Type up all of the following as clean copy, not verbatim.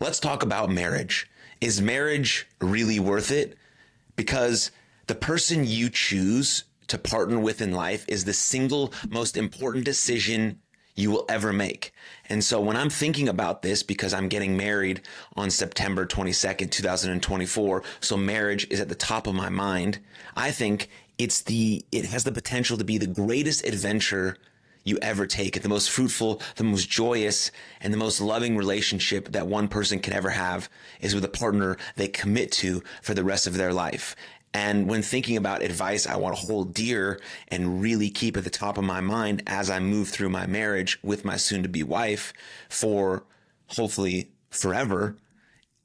Let's talk about marriage. Is marriage really worth it? Because the person you choose to partner with in life is the single most important decision you will ever make. And so when I'm thinking about this, because I'm getting married on September 22nd, 2024, so marriage is at the top of my mind, I think it has the potential to be the greatest adventure you ever take, the most fruitful, the most joyous, and the most loving relationship that one person can ever have is with a partner they commit to for the rest of their life. And when thinking about advice I want to hold dear and really keep at the top of my mind as I move through my marriage with my soon-to-be wife for hopefully forever,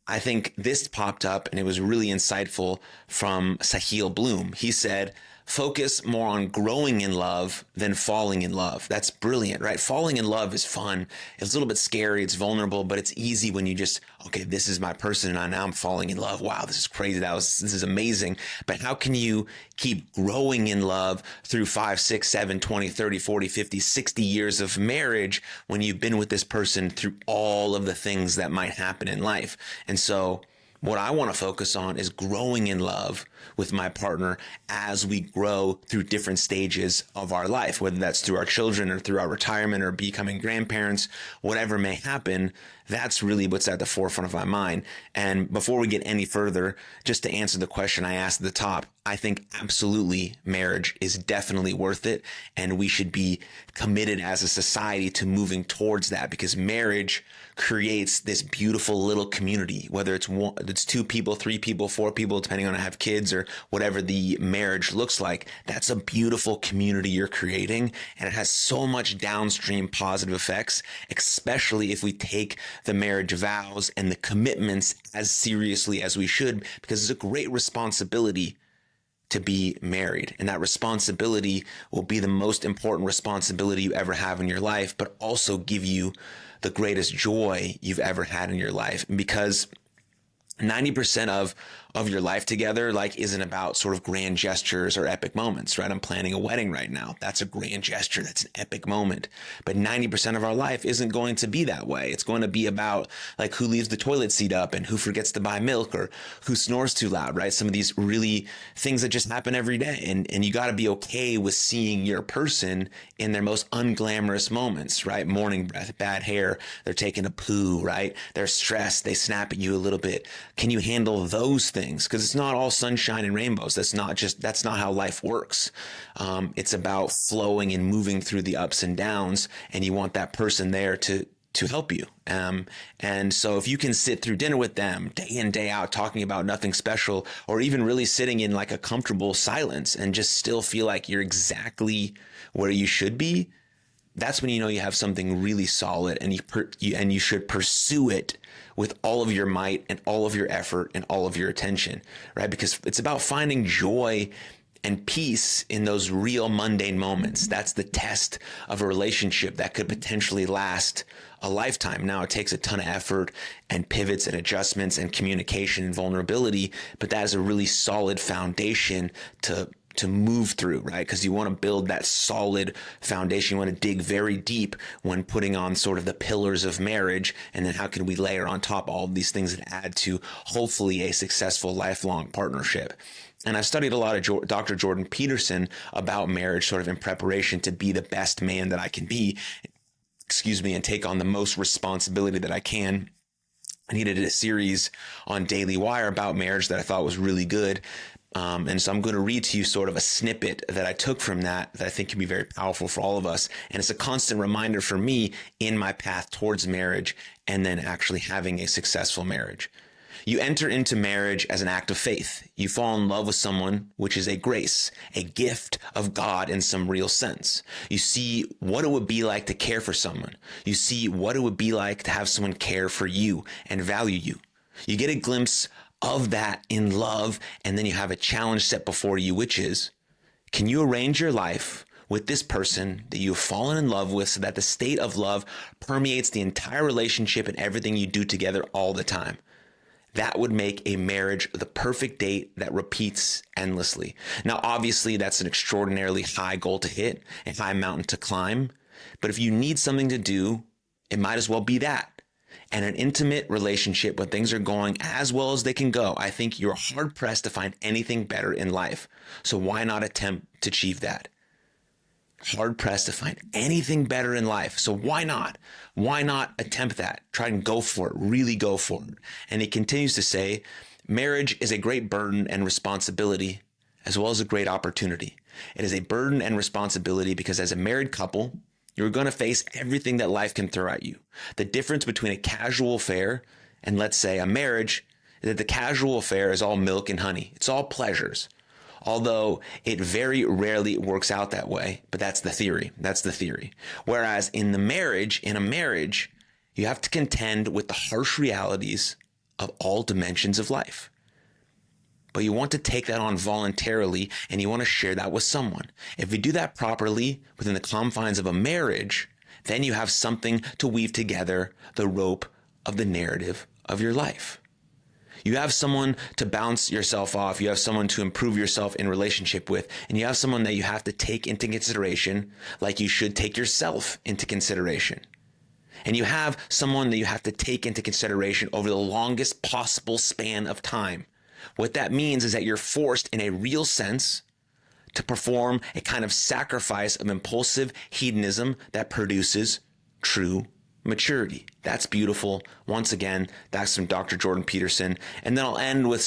I think this popped up and it was really insightful from Sahil Bloom. He said, focus more on growing in love than falling in love. That's brilliant, right? Falling in love is fun. It's a little bit scary. It's vulnerable, but it's easy when you just, okay, this is my person and now I'm falling in love. Wow, this is crazy. This is amazing. But how can you keep growing in love through 5, 6, 7, 20, 30, 40, 50, 60 years of marriage when you've been with this person through all of the things that might happen in life? And so what I want to focus on is growing in love with my partner as we grow through different stages of our life, whether that's through our children or through our retirement or becoming grandparents, whatever may happen. That's really what's at the forefront of my mind. And before we get any further, just to answer the question I asked at the top, I think absolutely marriage is definitely worth it. And we should be committed as a society to moving towards that, because marriage creates this beautiful little community, whether it's 2 people, 3 people, 4 people, depending on if I have kids or whatever the marriage looks like. That's a beautiful community you're creating. And it has so much downstream positive effects, especially if we take the marriage vows and the commitments as seriously as we should, because it's a great responsibility to be married. And that responsibility will be the most important responsibility you ever have in your life, but also give you the greatest joy you've ever had in your life. Because 90% of your life together, isn't about sort of grand gestures or epic moments, right? I'm planning a wedding right now. That's a grand gesture. That's an epic moment. But 90% of our life isn't going to be that way. It's going to be about who leaves the toilet seat up and who forgets to buy milk or who snores too loud, right? Some of these really things that just happen every day. And you got to be okay with seeing your person in their most unglamorous moments, right? Morning breath, bad hair, they're taking a poo, right? They're stressed. They snap at you a little bit. Can you handle those things? Because it's not all sunshine and rainbows. That's not how life works. It's about flowing and moving through the ups and downs, and you want that person there to help you. And so if you can sit through dinner with them day in, day out, talking about nothing special, or even really sitting in a comfortable silence and just still feel like you're exactly where you should be, that's when you know you have something really solid, and you should pursue it with all of your might and all of your effort and all of your attention, right? Because it's about finding joy and peace in those real mundane moments. That's the test of a relationship that could potentially last a lifetime. Now, it takes a ton of effort and pivots and adjustments and communication and vulnerability, but that is a really solid foundation to move through, right? Because you want to build that solid foundation. You want to dig very deep when putting on sort of the pillars of marriage. And then how can we layer on top all of these things that add to hopefully a successful lifelong partnership? And I've studied a lot of Dr. Jordan Peterson about marriage, sort of in preparation to be the best man that I can be, and take on the most responsibility that I can. And he did a series on Daily Wire about marriage that I thought was really good. And so I'm going to read to you sort of a snippet that I took from that I think can be very powerful for all of us. And it's a constant reminder for me in my path towards marriage and then actually having a successful marriage. You enter into marriage as an act of faith. You fall in love with someone, which is a grace, a gift of God in some real sense. You see what it would be like to care for someone. You see what it would be like to have someone care for you and value you. You get a glimpse of that in love, and then you have a challenge set before you, which is, can you arrange your life with this person that you've fallen in love with so that the state of love permeates the entire relationship and everything you do together all the time? That would make a marriage the perfect date that repeats endlessly. Now, obviously, that's an extraordinarily high goal to hit, a high mountain to climb. But if you need something to do, it might as well be that. and an intimate relationship when things are going as well as they can go, I think you're hard pressed to find anything better in life. So why not attempt to achieve that? Hard pressed to find anything better in life. So why not? Why not attempt that? Try and go for it. Really go for it. And he continues to say, marriage is a great burden and responsibility as well as a great opportunity. It is a burden and responsibility because as a married couple, you're going to face everything that life can throw at you. The difference between a casual affair and, let's say, a marriage is that the casual affair is all milk and honey. It's all pleasures. Although it very rarely works out that way, but that's the theory. That's the theory. Whereas in a marriage, you have to contend with the harsh realities of all dimensions of life. But you want to take that on voluntarily and you want to share that with someone. If you do that properly within the confines of a marriage, then you have something to weave together the rope of the narrative of your life. You have someone to bounce yourself off. You have someone to improve yourself in relationship with, and you have someone that you have to take into consideration like you should take yourself into consideration. And you have someone that you have to take into consideration over the longest possible span of time. What that means is that you're forced in a real sense to perform a kind of sacrifice of impulsive hedonism that produces true maturity. That's beautiful. Once again, that's from Dr. Jordan Peterson. And then I'll end with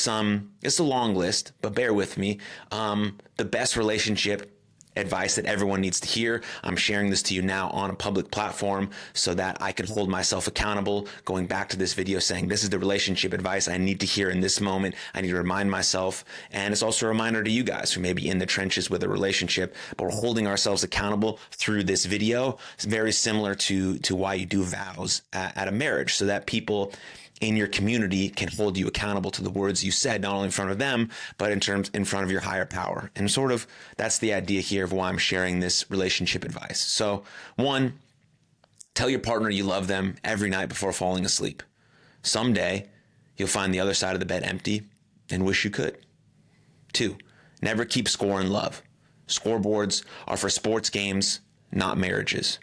it's a long list, but bear with me. The best relationship advice that everyone needs to hear. I'm sharing this to you now on a public platform so that I can hold myself accountable, going back to this video saying, this is the relationship advice I need to hear in this moment. I need to remind myself. And it's also a reminder to you guys who may be in the trenches with a relationship, but we're holding ourselves accountable through this video. It's very similar to why you do vows at a marriage, so that people in your community can hold you accountable to the words you said, not only in front of them, but in front of your higher power. And sort of that's the idea here of why I'm sharing this relationship advice. So 1, tell your partner you love them every night before falling asleep. Someday you'll find the other side of the bed empty and wish you could. 2, never keep score in love. Scoreboards are for sports games, not marriages.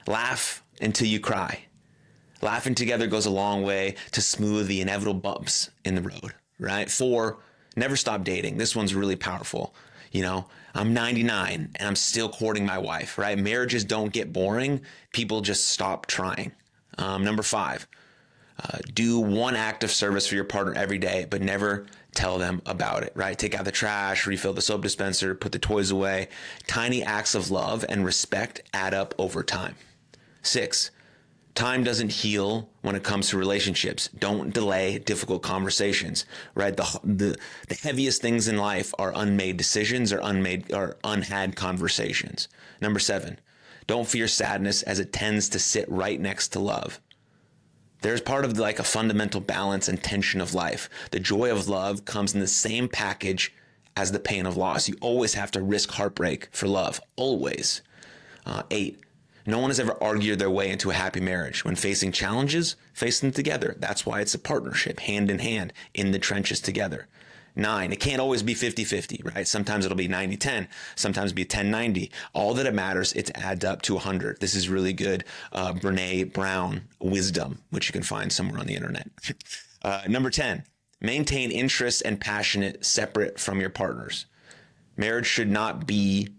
Laugh until you cry. Laughing together goes a long way to smooth the inevitable bumps in the road, right? 4, never stop dating. This one's really powerful. I'm 99 and I'm still courting my wife, right? Marriages don't get boring. People just stop trying. Number 5, do one act of service for your partner every day, but never tell them about it, right? Take out the trash, refill the soap dispenser, put the toys away. Tiny acts of love and respect add up over time. 6, time doesn't heal when it comes to relationships. Don't delay difficult conversations, right? The heaviest things in life are unmade decisions or unhad conversations. Number 7, don't fear sadness as it tends to sit right next to love. There's part of like a fundamental balance and tension of life. The joy of love comes in the same package as the pain of loss. You always have to risk heartbreak for love, always. 8, no one has ever argued their way into a happy marriage. When facing challenges, face them together. That's why it's a partnership, hand in hand, in the trenches together. 9, it can't always be 50-50, right? Sometimes it'll be 90-10, sometimes it'll be 10-90. All that it matters, it adds up to 100. This is really good Brene Brown wisdom, which you can find somewhere on the internet. Number 10, maintain interests and passion separate from your partners. Marriage should not be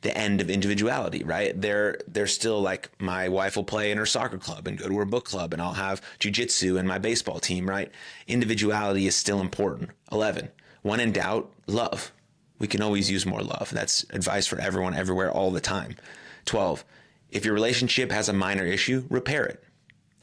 the end of individuality, right? They're still like, my wife will play in her soccer club and go to her book club, and I'll have jujitsu and my baseball team, right? Individuality is still important. 11, when in doubt, love. We can always use more love. That's advice for everyone, everywhere, all the time. 12, if your relationship has a minor issue, repair it.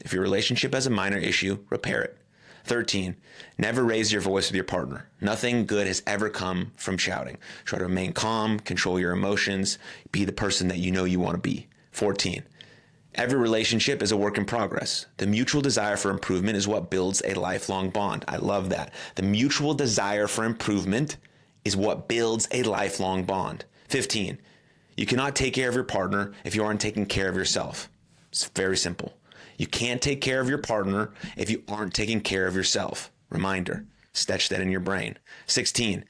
If your relationship has a minor issue, repair it. 13, never raise your voice with your partner. Nothing good has ever come from shouting. Try to remain calm, control your emotions, be the person that you know you want to be. 14, every relationship is a work in progress. The mutual desire for improvement is what builds a lifelong bond. I love that. The mutual desire for improvement is what builds a lifelong bond. 15, you cannot take care of your partner if you aren't taking care of yourself. It's very simple. You can't take care of your partner if you aren't taking care of yourself. Reminder, sketch that in your brain. 16,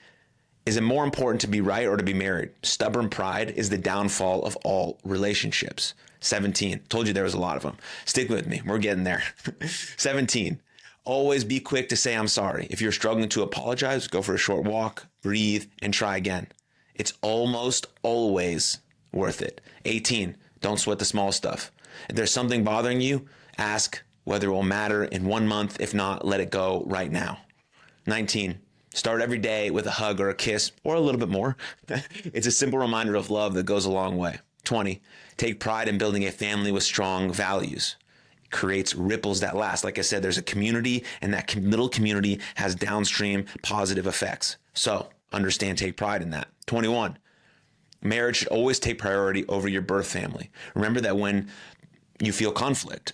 Is it more important to be right or to be married? Stubborn pride is the downfall of all relationships. 17. Told you there was a lot of them. Stick with me. We're getting there. 17. Always be quick to say I'm sorry. If you're struggling to apologize, go for a short walk, breathe, and try again. It's almost always worth it. 18. Don't sweat the small stuff. If there's something bothering you, ask whether it will matter in 1 month. If not, let it go right now. 19. Start every day with a hug or a kiss or a little bit more. It's a simple reminder of love that goes a long way. 20. Take pride in building a family with strong values. It creates ripples that last. Like I said, there's a community, and that little community has downstream positive effects. So understand, take pride in that. 21. Marriage should always take priority over your birth family. Remember that when you feel conflict,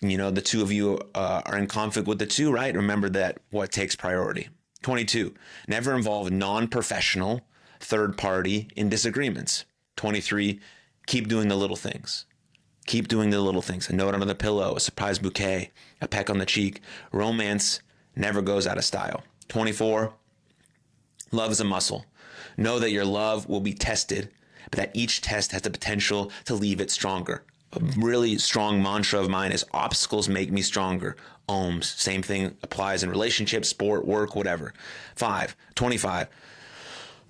the two of you are in conflict with the two, right? Remember that what takes priority. 22. Never involve non-professional third party in disagreements. 23. Keep doing the little things. Keep doing the little things. A note under the pillow, a surprise bouquet, a peck on the cheek. Romance never goes out of style. 24. Love is a muscle. Know that your love will be tested, but that each test has the potential to leave it stronger. A really strong mantra of mine is obstacles make me stronger. Ohms. Same thing applies in relationships, sport, work, whatever. 25.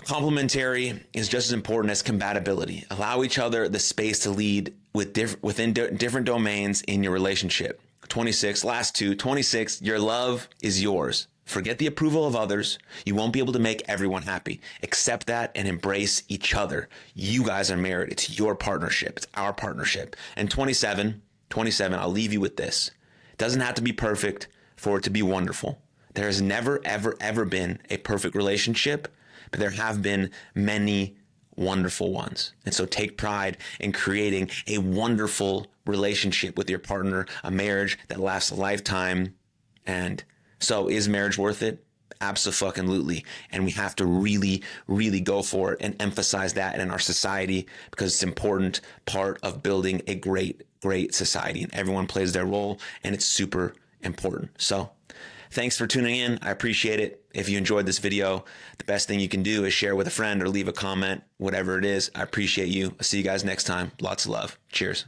Complementary is just as important as compatibility. Allow each other the space to lead within different domains in your relationship. 26. Last two. 26. Your love is yours. Forget the approval of others. You won't be able to make everyone happy. Accept that and embrace each other. You guys are married. It's your partnership. It's our partnership. And 27, I'll leave you with this. It doesn't have to be perfect for it to be wonderful. There has never, ever, ever been a perfect relationship, but there have been many wonderful ones. And so take pride in creating a wonderful relationship with your partner, a marriage that lasts a lifetime. And so is marriage worth it? Absolutely. And we have to really, really go for it and emphasize that in our society, because it's an important part of building a great, great society, and everyone plays their role, and it's super important. So thanks for tuning in. I appreciate it. If you enjoyed this video, the best thing you can do is share with a friend or leave a comment, whatever it is. I appreciate you. I'll see you guys next time. Lots of love. Cheers.